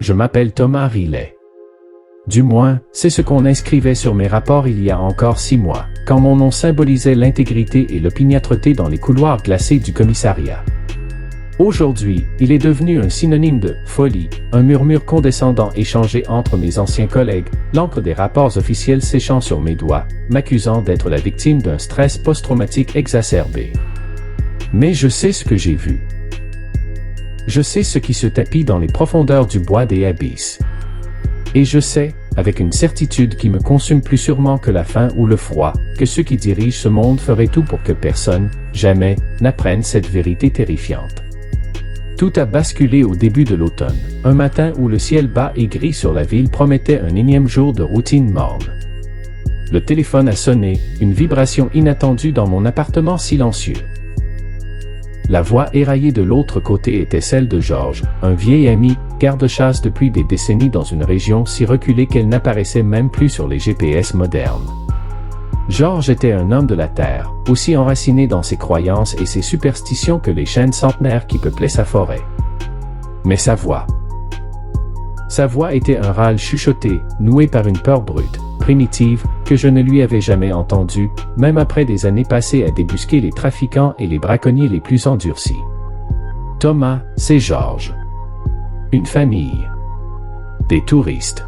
Je m'appelle Thomas Riley. Du moins, c'est ce qu'on inscrivait sur mes rapports il y a encore 6 mois, quand mon nom symbolisait l'intégrité et l'opiniâtreté dans les couloirs glacés du commissariat. Aujourd'hui, il est devenu un synonyme de « folie », un murmure condescendant échangé entre mes anciens collègues, l'encre des rapports officiels séchant sur mes doigts, m'accusant d'être la victime d'un stress post-traumatique exacerbé. Mais je sais ce que j'ai vu. Je sais ce qui se tapit dans les profondeurs du bois des abysses. Et je sais, avec une certitude qui me consume plus sûrement que la faim ou le froid, que ceux qui dirigent ce monde feraient tout pour que personne, jamais, n'apprenne cette vérité terrifiante. Tout a basculé au début de l'automne, un matin où le ciel bas et gris sur la ville promettait un énième jour de routine morne. Le téléphone a sonné, une vibration inattendue dans mon appartement silencieux. La voix éraillée de l'autre côté était celle de Georges, un vieil ami, garde-chasse depuis des décennies dans une région si reculée qu'elle n'apparaissait même plus sur les GPS modernes. Georges était un homme de la terre, aussi enraciné dans ses croyances et ses superstitions que les chênes centenaires qui peuplaient sa forêt. Mais sa voix était un râle chuchoté, noué par une peur brute, primitive, que je ne lui avais jamais entendue, même après des années passées à débusquer les trafiquants et les braconniers les plus endurcis. Thomas, c'est Georges. Une famille. Des touristes.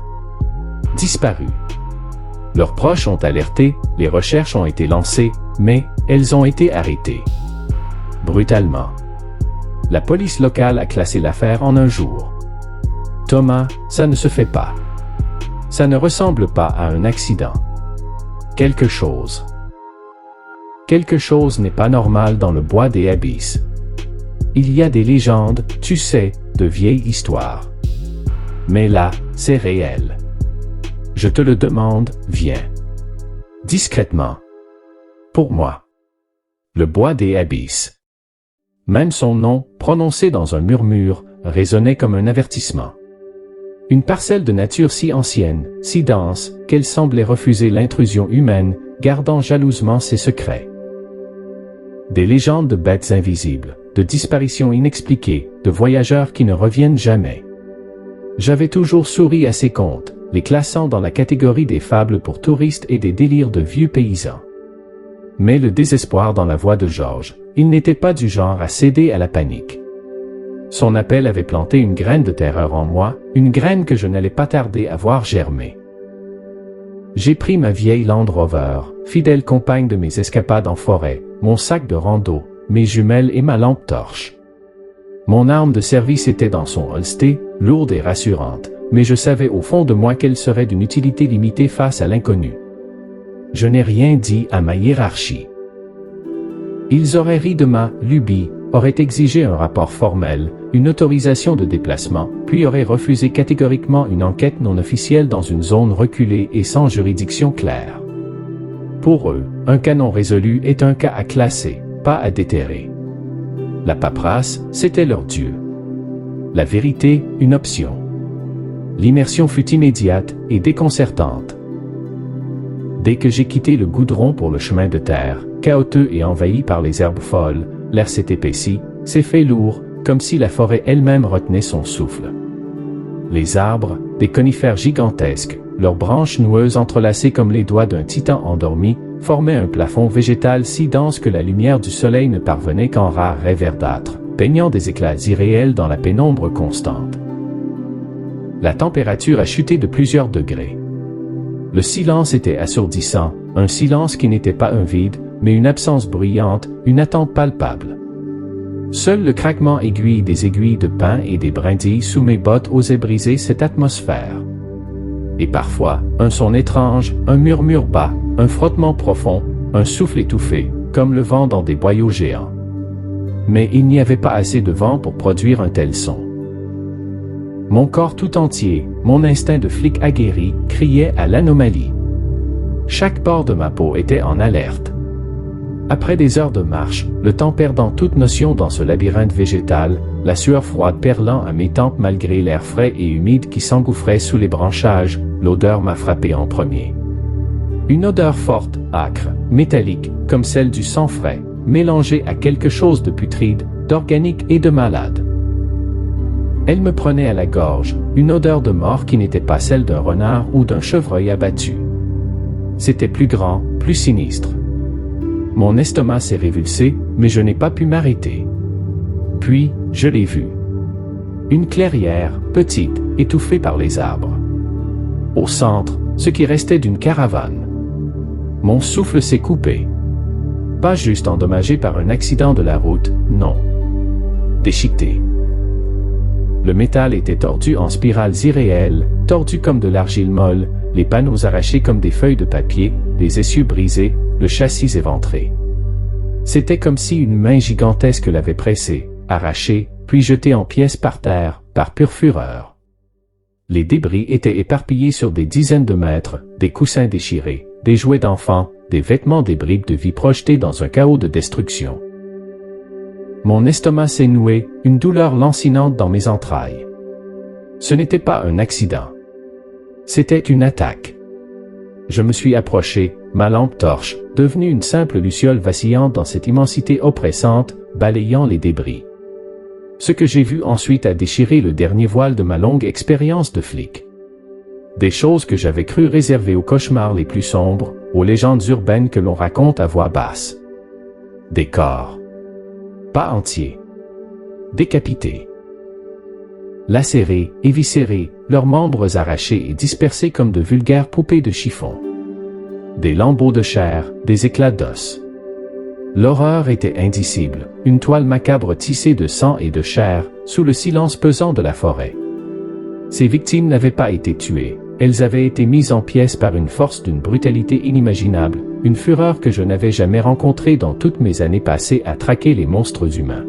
Disparus. Leurs proches ont alerté, les recherches ont été lancées, mais elles ont été arrêtées. Brutalement. La police locale a classé l'affaire en un jour. Thomas, ça ne se fait pas. Ça ne ressemble pas à un accident. Quelque chose n'est pas normal dans le bois des abysses. Il y a des légendes, tu sais, de vieilles histoires. Mais là, c'est réel. Je te le demande, viens. Discrètement. Pour moi. Le bois des abysses. Même son nom, prononcé dans un murmure, résonnait comme un avertissement. Une parcelle de nature si ancienne, si dense, qu'elle semblait refuser l'intrusion humaine, gardant jalousement ses secrets. Des légendes de bêtes invisibles, de disparitions inexpliquées, de voyageurs qui ne reviennent jamais. J'avais toujours souri à ces contes, les classant dans la catégorie des fables pour touristes et des délires de vieux paysans. Mais le désespoir dans la voix de Georges, il n'était pas du genre à céder à la panique. Son appel avait planté une graine de terreur en moi, une graine que je n'allais pas tarder à voir germer. J'ai pris ma vieille Land Rover, fidèle compagne de mes escapades en forêt, mon sac de rando, mes jumelles et ma lampe torche. Mon arme de service était dans son holster, lourde et rassurante, mais je savais au fond de moi qu'elle serait d'une utilité limitée face à l'inconnu. Je n'ai rien dit à ma hiérarchie. Ils auraient ri de ma lubie, auraient exigé un rapport formel, une autorisation de déplacement, puis auraient refusé catégoriquement une enquête non officielle dans une zone reculée et sans juridiction claire. Pour eux, un cas non résolu est un cas à classer, pas à déterrer. La paperasse, c'était leur dieu. La vérité, une option. L'immersion fut immédiate et déconcertante. Dès que j'ai quitté le goudron pour le chemin de terre, chaotique et envahi par les herbes folles, l'air s'est épaissi, s'est fait lourd, comme si la forêt elle-même retenait son souffle. Les arbres, des conifères gigantesques, leurs branches noueuses entrelacées comme les doigts d'un titan endormi, formaient un plafond végétal si dense que la lumière du soleil ne parvenait qu'en rares raies verdâtres, peignant des éclats irréels dans la pénombre constante. La température a chuté de plusieurs degrés. Le silence était assourdissant, un silence qui n'était pas un vide, mais une absence bruyante, une attente palpable. Seul le craquement aigu des aiguilles de pin et des brindilles sous mes bottes osait briser cette atmosphère. Et parfois, un son étrange, un murmure bas, un frottement profond, un souffle étouffé, comme le vent dans des boyaux géants. Mais il n'y avait pas assez de vent pour produire un tel son. Mon corps tout entier, mon instinct de flic aguerri, criait à l'anomalie. Chaque pore de ma peau était en alerte. Après des heures de marche, le temps perdant toute notion dans ce labyrinthe végétal, la sueur froide perlant à mes tempes malgré l'air frais et humide qui s'engouffrait sous les branchages, l'odeur m'a frappé en premier. Une odeur forte, âcre, métallique, comme celle du sang frais, mélangée à quelque chose de putride, d'organique et de malade. Elle me prenait à la gorge, une odeur de mort qui n'était pas celle d'un renard ou d'un chevreuil abattu. C'était plus grand, plus sinistre. Mon estomac s'est révulsé, mais je n'ai pas pu m'arrêter. Puis, je l'ai vue. Une clairière, petite, étouffée par les arbres. Au centre, ce qui restait d'une caravane. Mon souffle s'est coupé. Pas juste endommagé par un accident de la route, non. Déchiqueté. Le métal était tordu en spirales irréelles, tordu comme de l'argile molle, les panneaux arrachés comme des feuilles de papier, les essieux brisés, le châssis éventré. C'était comme si une main gigantesque l'avait pressé, arraché, puis jeté en pièces par terre, par pure fureur. Les débris étaient éparpillés sur des dizaines de mètres, des coussins déchirés, des jouets d'enfants, des vêtements des bribes de vie projetés dans un chaos de destruction. Mon estomac s'est noué, une douleur lancinante dans mes entrailles. Ce n'était pas un accident. C'était une attaque. Je me suis approché, ma lampe torche, devenue une simple luciole vacillante dans cette immensité oppressante, balayant les débris. Ce que j'ai vu ensuite a déchiré le dernier voile de ma longue expérience de flic. Des choses que j'avais cru réservées aux cauchemars les plus sombres, aux légendes urbaines que l'on raconte à voix basse. Des corps. Pas entiers. Décapités. Lacérés, éviscérés, leurs membres arrachés et dispersés comme de vulgaires poupées de chiffon. Des lambeaux de chair, des éclats d'os. L'horreur était indicible, une toile macabre tissée de sang et de chair, sous le silence pesant de la forêt. Ces victimes n'avaient pas été tuées, elles avaient été mises en pièces par une force d'une brutalité inimaginable, une fureur que je n'avais jamais rencontrée dans toutes mes années passées à traquer les monstres humains.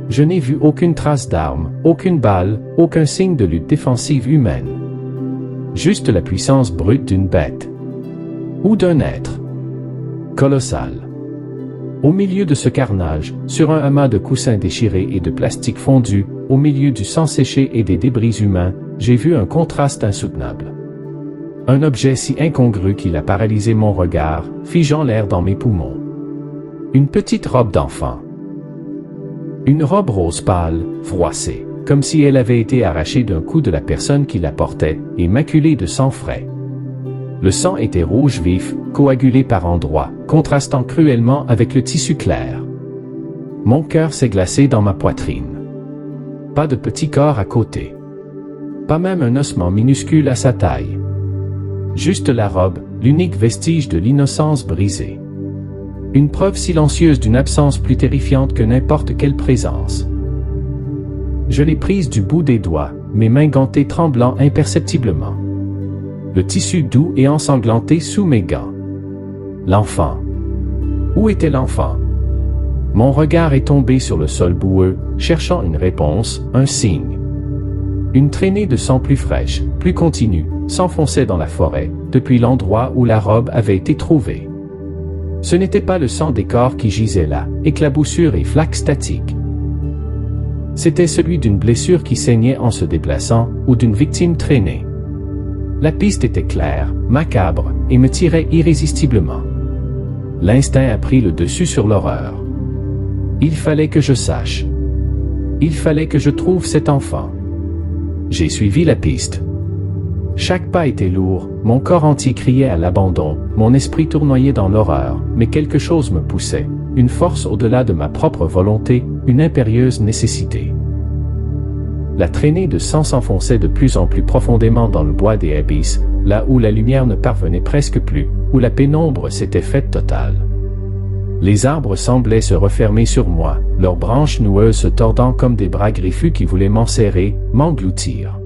Je n'ai vu aucune trace d'arme, aucune balle, aucun signe de lutte défensive humaine. Juste la puissance brute d'une bête. Ou d'un être. Colossal. Au milieu de ce carnage, sur un amas de coussins déchirés et de plastique fondu, au milieu du sang séché et des débris humains, j'ai vu un contraste insoutenable. Un objet si incongru qu'il a paralysé mon regard, figeant l'air dans mes poumons. Une petite robe d'enfant. Une robe rose pâle, froissée, comme si elle avait été arrachée d'un coup de la personne qui la portait, et maculée de sang frais. Le sang était rouge vif, coagulé par endroits, contrastant cruellement avec le tissu clair. Mon cœur s'est glacé dans ma poitrine. Pas de petit corps à côté. Pas même un ossement minuscule à sa taille. Juste la robe, l'unique vestige de l'innocence brisée. Une preuve silencieuse d'une absence plus terrifiante que n'importe quelle présence. Je l'ai prise du bout des doigts, mes mains gantées tremblant imperceptiblement. Le tissu doux et ensanglanté sous mes gants. L'enfant. Où était l'enfant? Mon regard est tombé sur le sol boueux, cherchant une réponse, un signe. Une traînée de sang plus fraîche, plus continue, s'enfonçait dans la forêt, depuis l'endroit où la robe avait été trouvée. Ce n'était pas le sang des corps qui gisait là, éclaboussure et flaque statique. C'était celui d'une blessure qui saignait en se déplaçant, ou d'une victime traînée. La piste était claire, macabre, et me tirait irrésistiblement. L'instinct a pris le dessus sur l'horreur. Il fallait que je sache. Il fallait que je trouve cet enfant. J'ai suivi la piste. Chaque pas était lourd, mon corps entier criait à l'abandon, mon esprit tournoyait dans l'horreur, mais quelque chose me poussait, une force au-delà de ma propre volonté, une impérieuse nécessité. La traînée de sang s'enfonçait de plus en plus profondément dans le bois des abysses, là où la lumière ne parvenait presque plus, où la pénombre s'était faite totale. Les arbres semblaient se refermer sur moi, leurs branches noueuses se tordant comme des bras griffus qui voulaient m'enserrer, m'engloutir.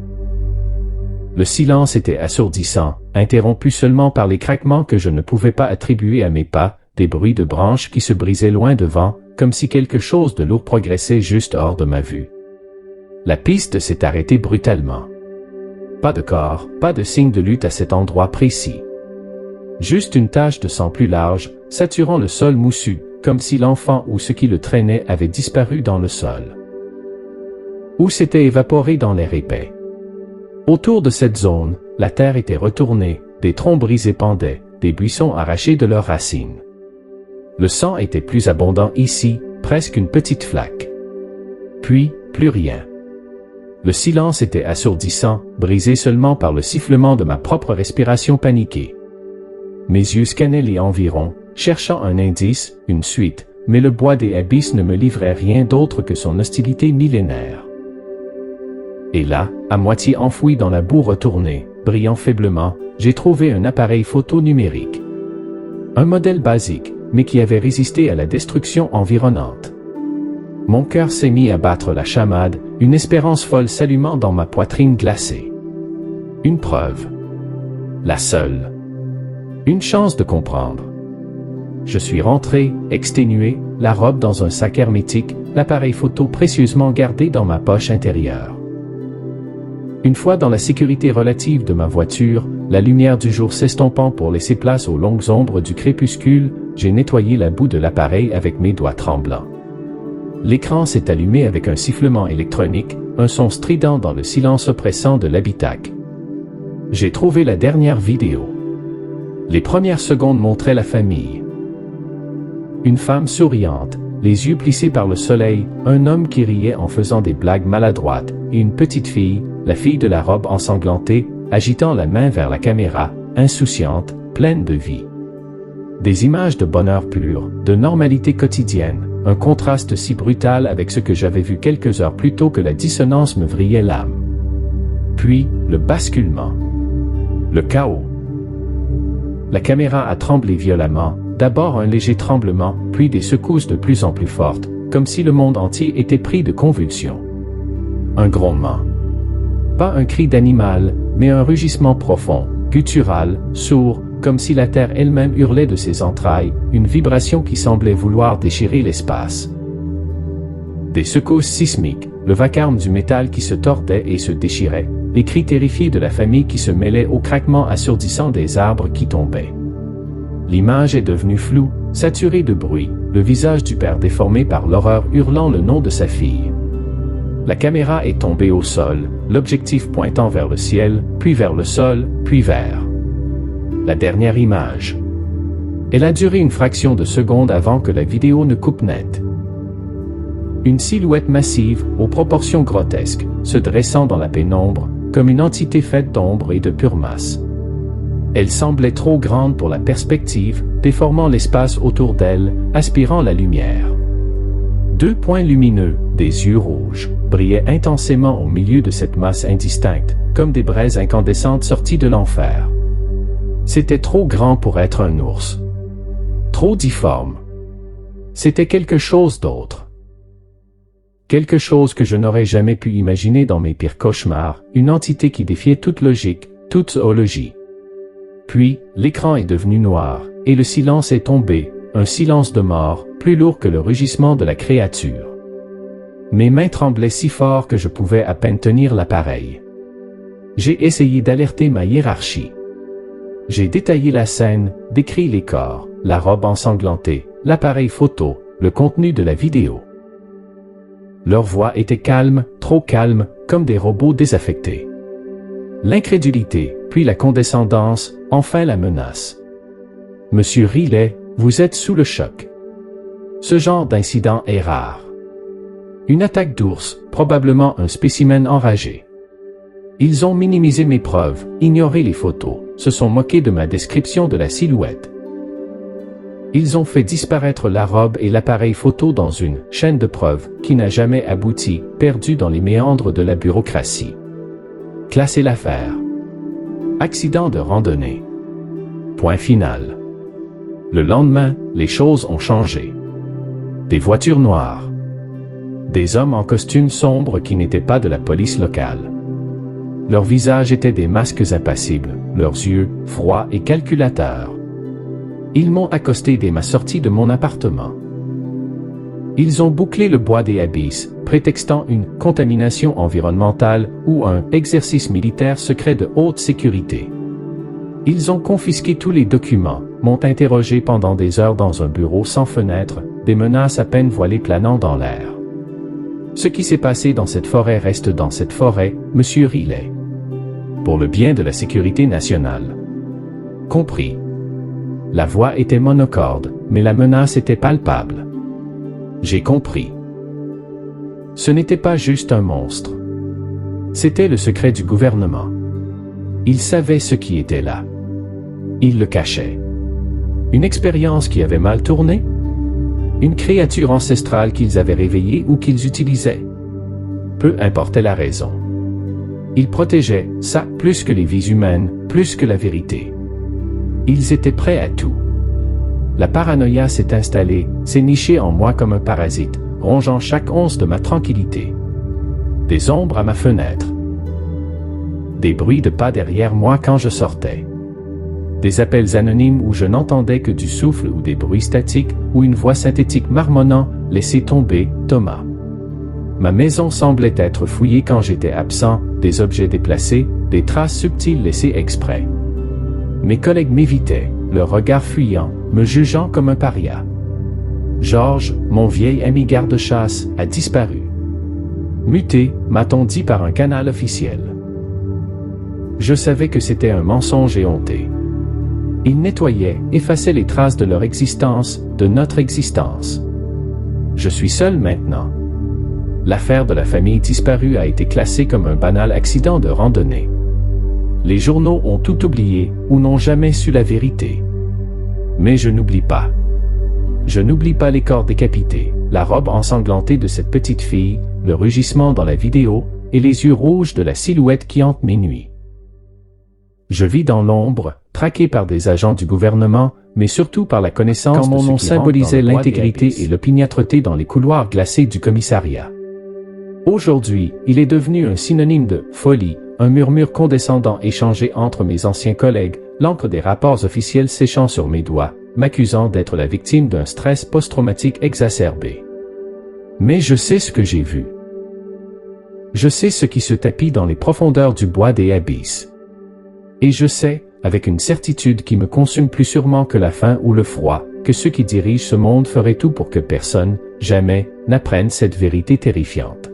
Le silence était assourdissant, interrompu seulement par les craquements que je ne pouvais pas attribuer à mes pas, des bruits de branches qui se brisaient loin devant, comme si quelque chose de lourd progressait juste hors de ma vue. La piste s'est arrêtée brutalement. Pas de corps, pas de signe de lutte à cet endroit précis. Juste une tache de sang plus large, saturant le sol moussu, comme si l'enfant ou ce qui le traînait avait disparu dans le sol. Ou s'était évaporé dans l'air épais. Autour de cette zone, la terre était retournée, des troncs brisés pendaient, des buissons arrachés de leurs racines. Le sang était plus abondant ici, presque une petite flaque. Puis, plus rien. Le silence était assourdissant, brisé seulement par le sifflement de ma propre respiration paniquée. Mes yeux scannaient les environs, cherchant un indice, une suite, mais le bois des abysses ne me livrait rien d'autre que son hostilité millénaire. Et là, à moitié enfoui dans la boue retournée, brillant faiblement, j'ai trouvé un appareil photo numérique. Un modèle basique, mais qui avait résisté à la destruction environnante. Mon cœur s'est mis à battre la chamade, une espérance folle s'allumant dans ma poitrine glacée. Une preuve. La seule. Une chance de comprendre. Je suis rentré, exténué, la robe dans un sac hermétique, l'appareil photo précieusement gardé dans ma poche intérieure. Une fois dans la sécurité relative de ma voiture, la lumière du jour s'estompant pour laisser place aux longues ombres du crépuscule, j'ai nettoyé la boue de l'appareil avec mes doigts tremblants. L'écran s'est allumé avec un sifflement électronique, un son strident dans le silence oppressant de l'habitacle. J'ai trouvé la dernière vidéo. Les premières secondes montraient la famille. Une femme souriante, les yeux plissés par le soleil, un homme qui riait en faisant des blagues maladroites, et une petite fille, la fille de la robe ensanglantée, agitant la main vers la caméra, insouciante, pleine de vie. Des images de bonheur pur, de normalité quotidienne, un contraste si brutal avec ce que j'avais vu quelques heures plus tôt que la dissonance me vrillait l'âme. Puis, le basculement. Le chaos. La caméra a tremblé violemment, d'abord un léger tremblement, puis des secousses de plus en plus fortes, comme si le monde entier était pris de convulsions. Un grondement. Pas un cri d'animal, mais un rugissement profond, guttural, sourd, comme si la terre elle-même hurlait de ses entrailles, une vibration qui semblait vouloir déchirer l'espace. Des secousses sismiques, le vacarme du métal qui se tordait et se déchirait, les cris terrifiés de la famille qui se mêlaient au craquement assourdissant des arbres qui tombaient. L'image est devenue floue, saturée de bruit, le visage du père déformé par l'horreur hurlant le nom de sa fille. La caméra est tombée au sol, l'objectif pointant vers le ciel, puis vers le sol, puis vers la dernière image. Elle a duré une fraction de seconde avant que la vidéo ne coupe net. Une silhouette massive, aux proportions grotesques, se dressant dans la pénombre, comme une entité faite d'ombre et de pure masse. Elle semblait trop grande pour la perspective, déformant l'espace autour d'elle, aspirant la lumière. Deux points lumineux, des yeux rouges, brillaient intensément au milieu de cette masse indistincte, comme des braises incandescentes sorties de l'enfer. C'était trop grand pour être un ours. Trop difforme. C'était quelque chose d'autre. Quelque chose que je n'aurais jamais pu imaginer dans mes pires cauchemars, une entité qui défiait toute logique, toute zoologie. Puis, l'écran est devenu noir, et le silence est tombé, un silence de mort, plus lourd que le rugissement de la créature. Mes mains tremblaient si fort que je pouvais à peine tenir l'appareil. J'ai essayé d'alerter ma hiérarchie. J'ai détaillé la scène, décrit les corps, la robe ensanglantée, l'appareil photo, le contenu de la vidéo. Leur voix était calme, trop calme, comme des robots désaffectés. L'incrédulité, puis la condescendance, enfin la menace. Monsieur Riley, vous êtes sous le choc. Ce genre d'incident est rare. Une attaque d'ours, probablement un spécimen enragé. Ils ont minimisé mes preuves, ignoré les photos, se sont moqués de ma description de la silhouette. Ils ont fait disparaître la robe et l'appareil photo dans une chaîne de preuves qui n'a jamais abouti, perdue dans les méandres de la bureaucratie. Classer l'affaire. Accident de randonnée. Point final. Le lendemain, les choses ont changé. Des voitures noires. Des hommes en costume sombre qui n'étaient pas de la police locale. Leurs visages étaient des masques impassibles, leurs yeux, froids et calculateurs. Ils m'ont accosté dès ma sortie de mon appartement. Ils ont bouclé le bois des abysses, prétextant une contamination environnementale ou un exercice militaire secret de haute sécurité. Ils ont confisqué tous les documents, m'ont interrogé pendant des heures dans un bureau sans fenêtre, des menaces à peine voilées planant dans l'air. Ce qui s'est passé dans cette forêt reste dans cette forêt, Monsieur Riley. Pour le bien de la sécurité nationale. Compris. La voix était monocorde, mais la menace était palpable. J'ai compris. Ce n'était pas juste un monstre. C'était le secret du gouvernement. Ils savaient ce qui était là. Ils le cachaient. Une expérience qui avait mal tourné? Une créature ancestrale qu'ils avaient réveillée ou qu'ils utilisaient? Peu importait la raison. Ils protégeaient ça plus que les vies humaines, plus que la vérité. Ils étaient prêts à tout. La paranoïa s'est installée, s'est nichée en moi comme un parasite, rongeant chaque once de ma tranquillité. Des ombres à ma fenêtre. Des bruits de pas derrière moi quand je sortais. Des appels anonymes où je n'entendais que du souffle ou des bruits statiques, ou une voix synthétique marmonnant « Laissez tomber, Thomas ». Ma maison semblait être fouillée quand j'étais absent, des objets déplacés, des traces subtiles laissées exprès. Mes collègues m'évitaient, leur regard fuyant, me jugeant comme un paria. Georges, mon vieil ami garde-chasse, a disparu. Muté, m'a-t-on dit par un canal officiel. Je savais que c'était un mensonge éhonté. Ils nettoyaient, effaçaient les traces de leur existence, de notre existence. Je suis seul maintenant. L'affaire de la famille disparue a été classée comme un banal accident de randonnée. Les journaux ont tout oublié, ou n'ont jamais su la vérité. Mais je n'oublie pas. Je n'oublie pas les corps décapités, la robe ensanglantée de cette petite fille, le rugissement dans la vidéo, et les yeux rouges de la silhouette qui hante mes nuits. Je vis dans l'ombre, traqué par des agents du gouvernement, mais surtout par la connaissance quand mon nom symbolisait l'intégrité et l'opiniâtreté dans les couloirs glacés du commissariat. Aujourd'hui, il est devenu un synonyme de folie, un murmure condescendant échangé entre mes anciens collègues, l'encre des rapports officiels séchant sur mes doigts, m'accusant d'être la victime d'un stress post-traumatique exacerbé. Mais je sais ce que j'ai vu. Je sais ce qui se tapit dans les profondeurs du bois des abysses. Et je sais, avec une certitude qui me consume plus sûrement que la faim ou le froid, que ceux qui dirigent ce monde feraient tout pour que personne, jamais, n'apprenne cette vérité terrifiante.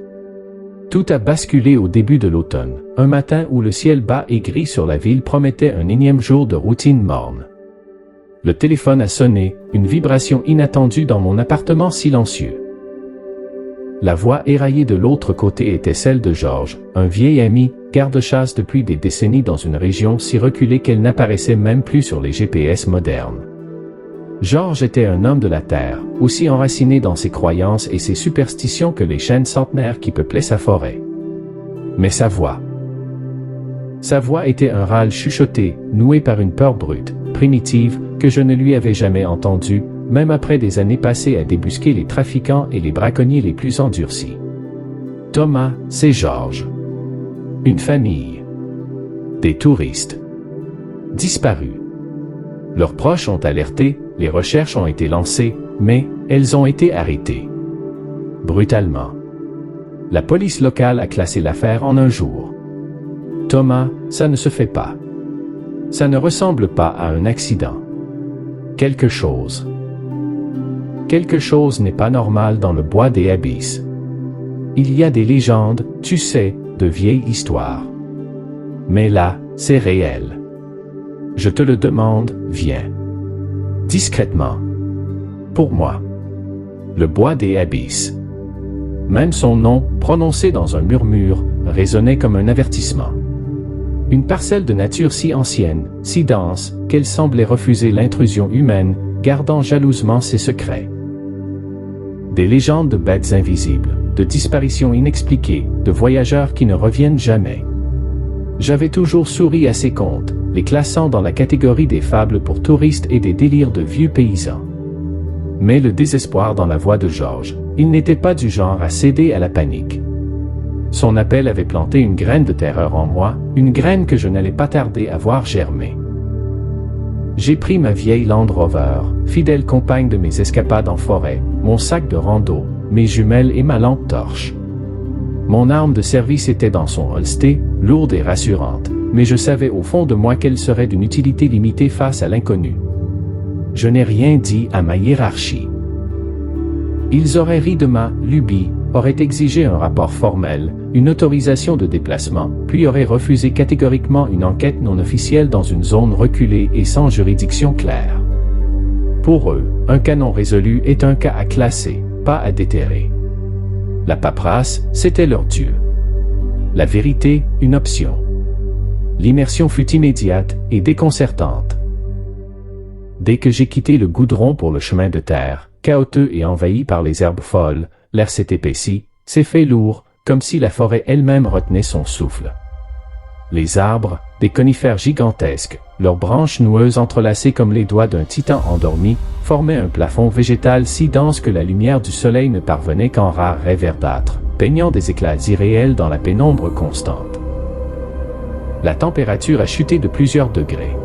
Tout a basculé au début de l'automne, un matin où le ciel bas et gris sur la ville promettait un énième jour de routine morne. Le téléphone a sonné, une vibration inattendue dans mon appartement silencieux. La voix éraillée de l'autre côté était celle de Georges, un vieil ami, garde-chasse depuis des décennies dans une région si reculée qu'elle n'apparaissait même plus sur les GPS modernes. Georges était un homme de la terre, aussi enraciné dans ses croyances et ses superstitions que les chênes centenaires qui peuplaient sa forêt. Mais sa voix était un râle chuchoté, noué par une peur brute, primitive, que je ne lui avais jamais entendue, même après des années passées à débusquer les trafiquants et les braconniers les plus endurcis. Thomas, c'est Georges. Une famille. Des touristes. Disparus. Leurs proches ont alerté, les recherches ont été lancées, mais elles ont été arrêtées. Brutalement. La police locale a classé l'affaire en un jour. Thomas, ça ne se fait pas. Ça ne ressemble pas à un accident. Quelque chose n'est pas normal dans le bois des abysses. Il y a des légendes, tu sais, de vieilles histoires. Mais là, c'est réel. Je te le demande, viens. Discrètement. Pour moi. Le bois des abysses. Même son nom, prononcé dans un murmure, résonnait comme un avertissement. Une parcelle de nature si ancienne, si dense, qu'elle semblait refuser l'intrusion humaine, gardant jalousement ses secrets. Des légendes de bêtes invisibles, de disparitions inexpliquées, de voyageurs qui ne reviennent jamais. J'avais toujours souri à ces contes, les classant dans la catégorie des fables pour touristes et des délires de vieux paysans. Mais le désespoir dans la voix de Georges, il n'était pas du genre à céder à la panique. Son appel avait planté une graine de terreur en moi, une graine que je n'allais pas tarder à voir germer. J'ai pris ma vieille Land Rover, fidèle compagne de mes escapades en forêt, mon sac de rando, mes jumelles et ma lampe torche. Mon arme de service était dans son holster, lourde et rassurante, mais je savais au fond de moi qu'elle serait d'une utilité limitée face à l'inconnu. Je n'ai rien dit à ma hiérarchie. Ils auraient ri de ma lubie, auraient exigé un rapport formel, une autorisation de déplacement, puis auraient refusé catégoriquement une enquête non officielle dans une zone reculée et sans juridiction claire. Pour eux, un cas non résolu est un cas à classer, pas à déterrer. La paperasse, c'était leur dieu. La vérité, une option. L'immersion fut immédiate et déconcertante. Dès que j'ai quitté le goudron pour le chemin de terre, chaotique et envahi par les herbes folles, l'air s'est épaissi, s'est fait lourd, comme si la forêt elle-même retenait son souffle. Les arbres, des conifères gigantesques, leurs branches noueuses entrelacées comme les doigts d'un titan endormi, formaient un plafond végétal si dense que la lumière du soleil ne parvenait qu'en rares raies verdâtres, peignant des éclats irréels dans la pénombre constante. La température a chuté de plusieurs degrés.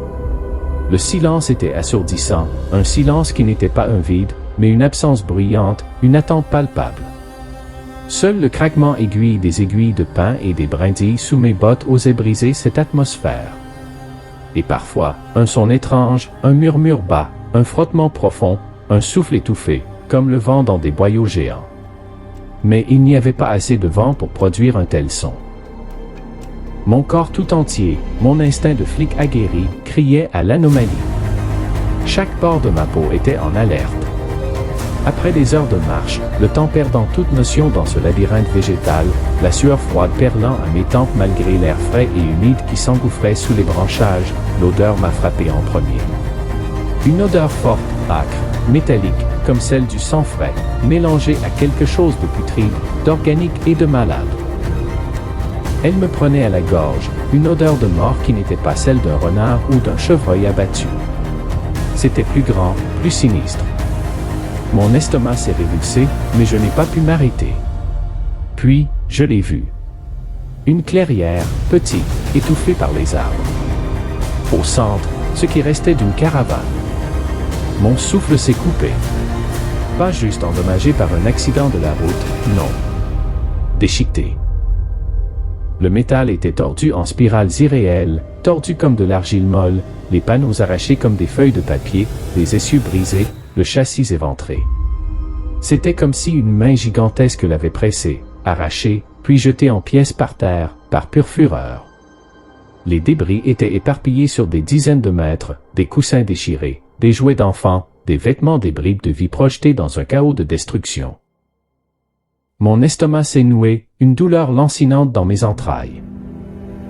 Le silence était assourdissant, un silence qui n'était pas un vide, mais une absence bruyante, une attente palpable. Seul le craquement aigu des aiguilles de pin et des brindilles sous mes bottes osait briser cette atmosphère. Et parfois, un son étrange, un murmure bas, un frottement profond, un souffle étouffé, comme le vent dans des boyaux géants. Mais il n'y avait pas assez de vent pour produire un tel son. Mon corps tout entier, mon instinct de flic aguerri, criait à l'anomalie. Chaque pore de ma peau était en alerte. Après des heures de marche, le temps perdant toute notion dans ce labyrinthe végétal, la sueur froide perlant à mes tempes malgré l'air frais et humide qui s'engouffrait sous les branchages, l'odeur m'a frappé en premier. Une odeur forte, âcre, métallique, comme celle du sang frais, mélangée à quelque chose de putride, d'organique et de malade. Elle me prenait à la gorge, une odeur de mort qui n'était pas celle d'un renard ou d'un chevreuil abattu. C'était plus grand, plus sinistre. Mon estomac s'est révulsé, mais je n'ai pas pu m'arrêter. Puis, je l'ai vue. Une clairière, petite, étouffée par les arbres. Au centre, ce qui restait d'une caravane. Mon souffle s'est coupé. Pas juste endommagé par un accident de la route, non. Déchiqueté. Le métal était tordu en spirales irréelles, tordu comme de l'argile molle, les panneaux arrachés comme des feuilles de papier, les essieux brisés, le châssis éventré. C'était comme si une main gigantesque l'avait pressé, arraché, puis jeté en pièces par terre, par pure fureur. Les débris étaient éparpillés sur des dizaines de mètres, des coussins déchirés, des jouets d'enfants, des vêtements des bribes de vie projetés dans un chaos de destruction. Mon estomac s'est noué, une douleur lancinante dans mes entrailles.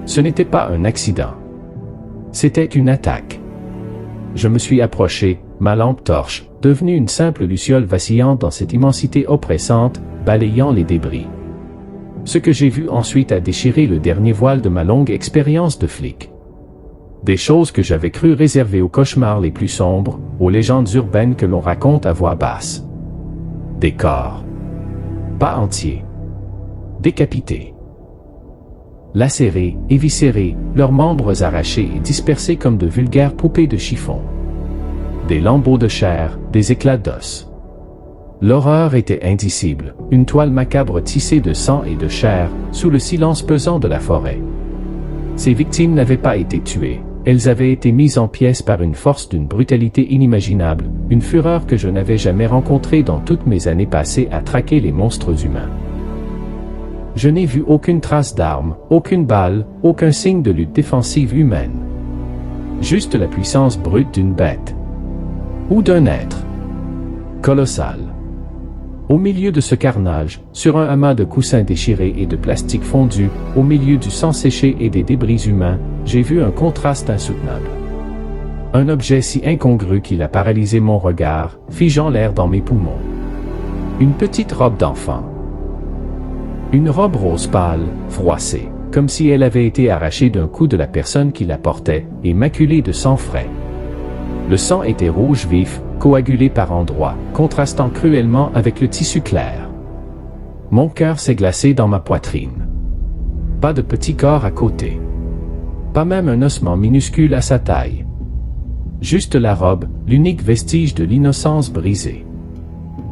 Ce n'était pas un accident. C'était une attaque. Je me suis approché, ma lampe torche, devenue une simple luciole vacillante dans cette immensité oppressante, balayant les débris. Ce que j'ai vu ensuite a déchiré le dernier voile de ma longue expérience de flic. Des choses que j'avais cru réservées aux cauchemars les plus sombres, aux légendes urbaines que l'on raconte à voix basse. Des corps. Pas entiers. Décapités. Lacérés, éviscérés, leurs membres arrachés et dispersés comme de vulgaires poupées de chiffon. Des lambeaux de chair, des éclats d'os. L'horreur était indicible, une toile macabre tissée de sang et de chair, sous le silence pesant de la forêt. Ces victimes n'avaient pas été tuées, elles avaient été mises en pièces par une force d'une brutalité inimaginable, une fureur que je n'avais jamais rencontrée dans toutes mes années passées à traquer les monstres humains. Je n'ai vu aucune trace d'arme, aucune balle, aucun signe de lutte défensive humaine. Juste la puissance brute d'une bête. Ou d'un être. Colossal. Au milieu de ce carnage, sur un amas de coussins déchirés et de plastique fondu, au milieu du sang séché et des débris humains, j'ai vu un contraste insoutenable. Un objet si incongru qu'il a paralysé mon regard, figeant l'air dans mes poumons. Une petite robe d'enfant. Une robe rose pâle, froissée, comme si elle avait été arrachée d'un coup de la personne qui la portait, et maculée de sang frais. Le sang était rouge vif, coagulé par endroits, contrastant cruellement avec le tissu clair. Mon cœur s'est glacé dans ma poitrine. Pas de petit corps à côté. Pas même un ossement minuscule à sa taille. Juste la robe, l'unique vestige de l'innocence brisée.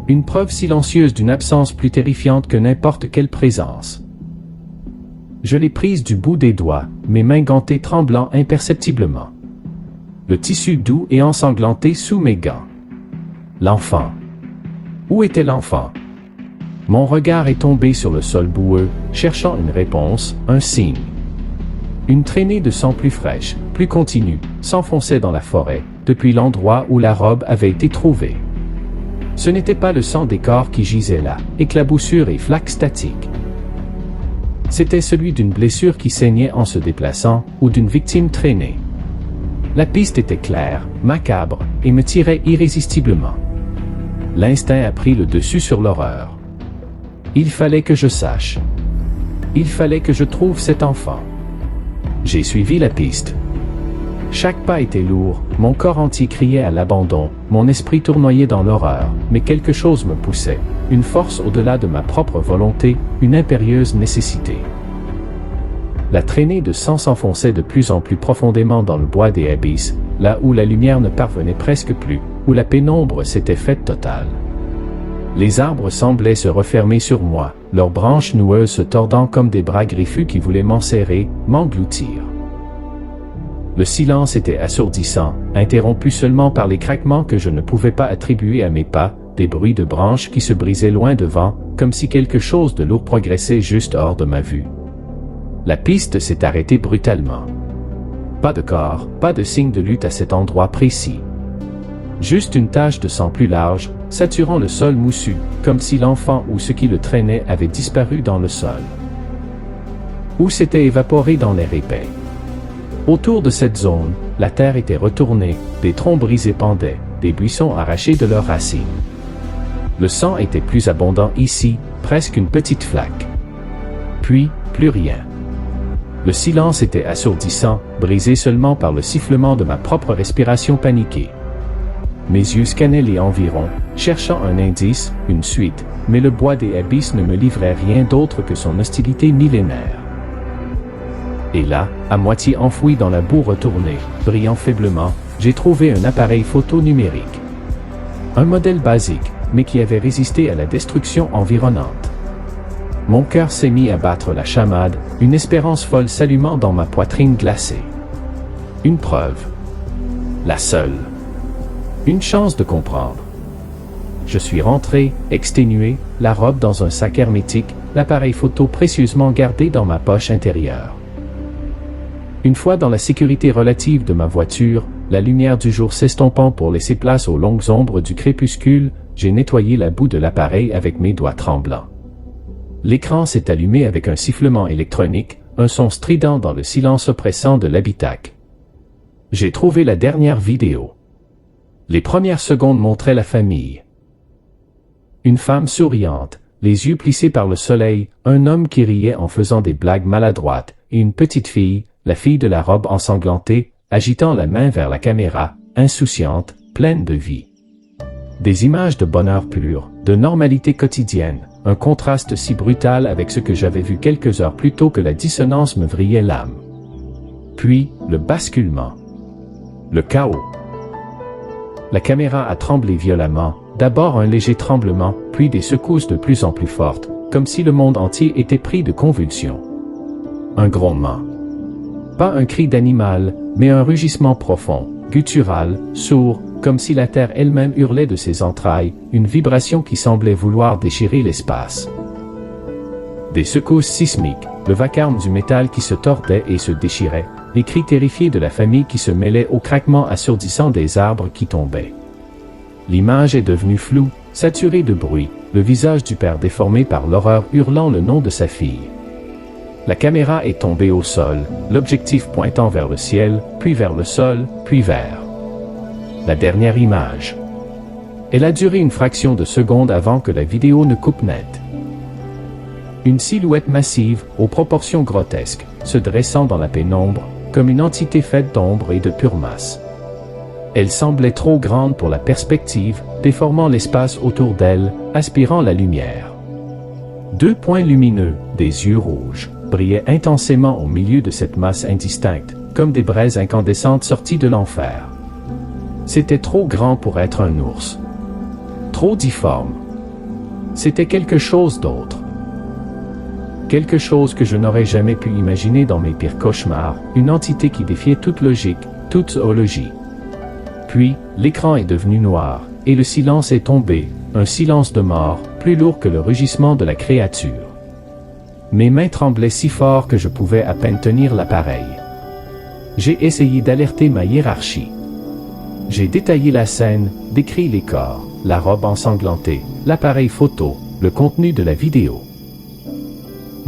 Une preuve silencieuse d'une absence plus terrifiante que n'importe quelle présence. Je l'ai prise du bout des doigts, mes mains gantées tremblant imperceptiblement. Le tissu doux et ensanglanté sous mes gants. L'enfant. Où était l'enfant? Mon regard est tombé sur le sol boueux, cherchant une réponse, un signe. Une traînée de sang plus fraîche, plus continue, s'enfonçait dans la forêt, depuis l'endroit où la robe avait été trouvée. Ce n'était pas le sang des corps qui gisait là, éclaboussure et flaque statique. c'était celui d'une blessure qui saignait en se déplaçant ou d'une victime traînée. La piste était claire, macabre, et me tirait irrésistiblement. L'instinct a pris le dessus sur l'horreur. Il fallait que je sache. Il fallait que je trouve cet enfant. J'ai suivi la piste. Chaque pas était lourd, mon corps entier criait à l'abandon, mon esprit tournoyait dans l'horreur, mais quelque chose me poussait, une force au-delà de ma propre volonté, une impérieuse nécessité. La traînée de sang s'enfonçait de plus en plus profondément dans le bois des abysses, là où la lumière ne parvenait presque plus, où la pénombre s'était faite totale. Les arbres semblaient se refermer sur moi, leurs branches noueuses se tordant comme des bras griffus qui voulaient m'enserrer, m'engloutir. Le silence était assourdissant, interrompu seulement par les craquements que je ne pouvais pas attribuer à mes pas, des bruits de branches qui se brisaient loin devant, comme si quelque chose de lourd progressait juste hors de ma vue. La piste s'est arrêtée brutalement. Pas de corps, pas de signe de lutte à cet endroit précis. Juste une tache de sang plus large, saturant le sol moussu, comme si l'enfant ou ce qui le traînait avait disparu dans le sol. Ou s'était évaporé dans l'air épais. Autour de cette zone, la terre était retournée, des troncs brisés pendaient, des buissons arrachés de leurs racines. Le sang était plus abondant ici, presque une petite flaque. Puis, plus rien. Le silence était assourdissant, brisé seulement par le sifflement de ma propre respiration paniquée. Mes yeux scannaient les environs, cherchant un indice, une suite, mais le bois des abysses ne me livrait rien d'autre que son hostilité millénaire. Et là, à moitié enfoui dans la boue retournée, brillant faiblement, j'ai trouvé un appareil photo numérique. Un modèle basique, mais qui avait résisté à la destruction environnante. Mon cœur s'est mis à battre la chamade, une espérance folle s'allumant dans ma poitrine glacée. Une preuve. La seule. Une chance de comprendre. Je suis rentré, exténué, la robe dans un sac hermétique, l'appareil photo précieusement gardé dans ma poche intérieure. Une fois dans la sécurité relative de ma voiture, la lumière du jour s'estompant pour laisser place aux longues ombres du crépuscule, j'ai nettoyé la boue de l'appareil avec mes doigts tremblants. L'écran s'est allumé avec un sifflement électronique, un son strident dans le silence oppressant de l'habitacle. J'ai trouvé la dernière vidéo. Les premières secondes montraient la famille. Une femme souriante, les yeux plissés par le soleil, un homme qui riait en faisant des blagues maladroites, et une petite fille, la fille de la robe ensanglantée, agitant la main vers la caméra, insouciante, pleine de vie. Des images de bonheur pur, de normalité quotidienne, un contraste si brutal avec ce que j'avais vu quelques heures plus tôt que la dissonance me vrillait l'âme. Puis, le basculement. Le chaos. La caméra a tremblé violemment, d'abord un léger tremblement, puis des secousses de plus en plus fortes, comme si le monde entier était pris de convulsions. Un grondement. Pas un cri d'animal, mais un rugissement profond, guttural, sourd, comme si la terre elle-même hurlait de ses entrailles, une vibration qui semblait vouloir déchirer l'espace. Des secousses sismiques, le vacarme du métal qui se tordait et se déchirait, les cris terrifiés de la famille qui se mêlaient au craquement assourdissant des arbres qui tombaient. L'image est devenue floue, saturée de bruit, le visage du père déformé par l'horreur hurlant le nom de sa fille. La caméra est tombée au sol, l'objectif pointant vers le ciel, puis vers le sol, puis vers la dernière image. Elle a duré une fraction de seconde avant que la vidéo ne coupe net. Une silhouette massive, aux proportions grotesques, se dressant dans la pénombre, comme une entité faite d'ombre et de pure masse. Elle semblait trop grande pour la perspective, déformant l'espace autour d'elle, aspirant la lumière. Deux points lumineux, des yeux rouges, brillaient intensément au milieu de cette masse indistincte, comme des braises incandescentes sorties de l'enfer. C'était trop grand pour être un ours. Trop difforme. C'était quelque chose d'autre. Quelque chose que je n'aurais jamais pu imaginer dans mes pires cauchemars, une entité qui défiait toute logique, toute zoologie. Puis, l'écran est devenu noir, et le silence est tombé, un silence de mort, plus lourd que le rugissement de la créature. Mes mains tremblaient si fort que je pouvais à peine tenir l'appareil. J'ai essayé d'alerter ma hiérarchie. J'ai détaillé la scène, décrit les corps, la robe ensanglantée, l'appareil photo, le contenu de la vidéo.